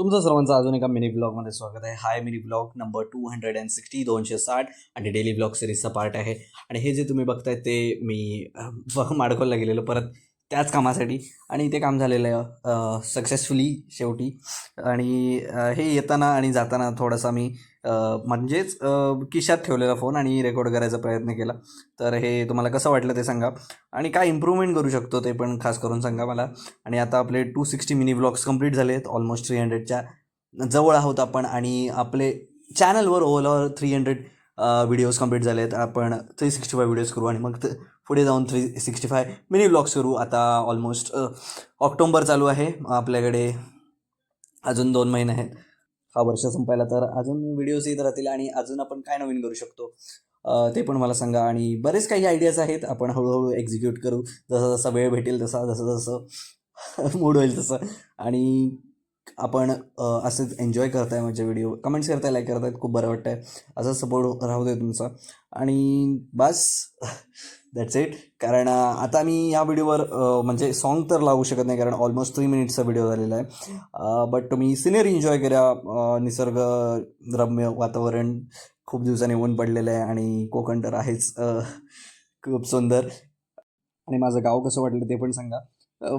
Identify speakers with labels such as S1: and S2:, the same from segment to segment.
S1: तुमचं सर्वांचं अजून एका मिनी ब्लॉगमध्ये स्वागत आहे. हाय मिनी ब्लॉग नंबर 260 260 आणि डेली ब्लॉग सिरीजचा पार्ट आहे. आणि हे जे तुम्ही बघताय ते मी माडखोलला गेलेलो परत त्याच कामासाठी, आणि ते काम झालेलं आहे सक्सेसफुली शेवटी. आणि हे येताना आणि जाताना थोडासा मी म्हणजेच खिशात ठेवलेला फोन आणि रेकॉर्ड करायचा प्रयत्न केला. तर हे तुम्हाला कसं वाटलं ते सांगा, आणि काय इम्प्रूव्हमेंट करू शकतो ते पण खास करून सांगा मला. आणि आता आपले 260 मिनी ब्लॉग्स कंप्लीट झाले आहेत, ऑलमोस्ट 300च्या जवळ आहोत आपण. आणि आपले चॅनलवर ओव्हरऑल 300 व्हिडिओज कंप्लीट झाले आहेत. आपण 365 व्हिडिओज करू आणि मग पुढे जाऊन 365 मिनी ब्लॉग्स करू. आता ऑलमोस्ट ऑक्टोबर चालू आहे, आपल्याकडे अजून 2 महिने आहेत हा वर्ष संपायला. तर अजून व्हिडिओज येत राहतील आणि अजून आपण काय नवीन करू शकतो ते पण मला सांगा. आणि बरेच काही आयडियाज आहेत, आपण हळूहळू एक्झिक्यूट करू जसं जसा वेळ भेटेल तसा, जसं जसं मूड होईल तसं. आणि आपण असंच एन्जॉय करताय माझे व्हिडिओ, कमेंट्स करताय, लाईक करतायत, खूप बरं वाटतं आहे. असं सपोर्ट राहू दे तुमचा. आणि बस दॅट्स इट. कारण आता मी या व्हिडिओवर म्हणजे सॉन्ग तर लावू शकत नाही, कारण ऑलमोस्ट 3 मिनिट्सचा व्हिडिओ झालेला आहे. बट तुम्ही सिनेरी एन्जॉय करा, निसर्ग रम्य वातावरण, खूप दिवसांनी ऊन पडलेलं आहे आणि कोकण तर आहेच खूप सुंदर. आणि माझं गाव कसं वाटलं ते पण सांगा.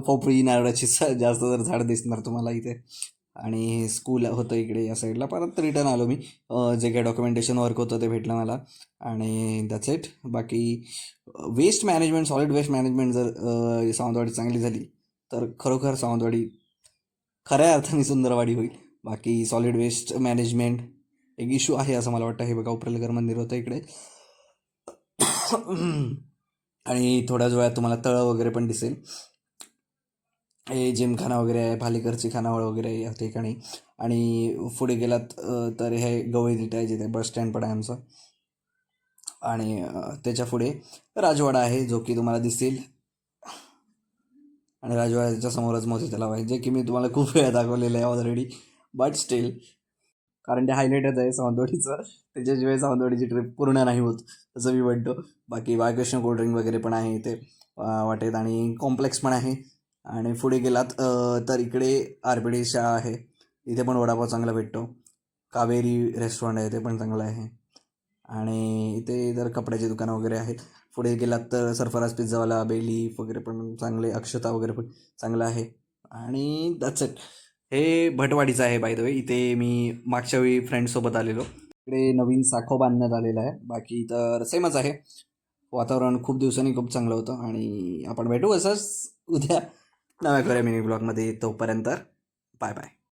S1: पोपळी नारळाची जास्त तर झाड दिसणार तुम्हाला इथे. आणि स्कूल होतं इकडे या साईडला. परत रिटर्न आलो मी, जे काही डॉक्युमेंटेशन वर्क होतं ते भेटलं मला. आणि दॅट्स इट. बाकी waste management, solid waste management जर सावंतवाडी चांगली झाली तर खरोखर सावंतवाडी खऱ्या अर्थाने सुंदरवाडी होईल. बाकी सॉलिड वेस्ट मॅनेजमेंट एक इश्यू आहे असं मला वाटतं. हे बघा उपरलकर मंदिर होतं इकडे. आणि थोड्याच वेळात तुम्हाला तळं वगैरे पण दिसेल. हे जिमखाना वगैरे आहे, भालेकरची खानावळ वगैरे आहे या ठिकाणी. आणि पुढे गेलात तर हे गवळी तिथे आहे, जिथे बस स्टँड पण आहे आमचं. आणि त्याच्या पुढे राजवाडा आहे जो की तुम्हाला दिसेल. आणि राजवाड्याच्या समोरच मोती तलाव आहे, जे की मी तुम्हाला खूप वेळा दाखवलेलं आहे ऑलरेडी. बट स्टील, कारण ते हायलाईटच आहे सावंतवाडीचं, त्याच्याशिवाय सावंतवाडीची ट्रिप पूर्ण नाही होत असं मी म्हणतो. बाकी बाळकृष्ण कोल्ड्रिंक वगैरे पण आहे इथे वाटेत, आणि कॉम्प्लेक्स पण आहे. आणि पुढे गेलात तर इकडे आरबीडी शाळा आहे, इथे पण वडापाव चांगला भेटतो. कावेरी रेस्टॉरंट आहे, ते पण चांगलं आहे. आणि इथे जर कपड्याची दुकानं वगैरे आहेत. पुढे गेलात तर सरफराज पिझ्झावाला, बेलीफ वगैरे पण चांगले, अक्षता वगैरे पण चांगलं आहे. आणि दॅट्स इट. हे भटवाडीचं आहे बाय द वे. इथे मी मागच्या वेळी फ्रेंडसोबत आलेलो. इकडे नवीन साखो बांधण्यात आलेला आहे. बाकी तर सेमच आहे. वातावरण खूप दिवसांनी खूप चांगलं होतं. आणि आपण भेटू असंच उद्या नव्या करूया मिनी ब्लॉगमध्ये. तोपर्यंत बाय बाय.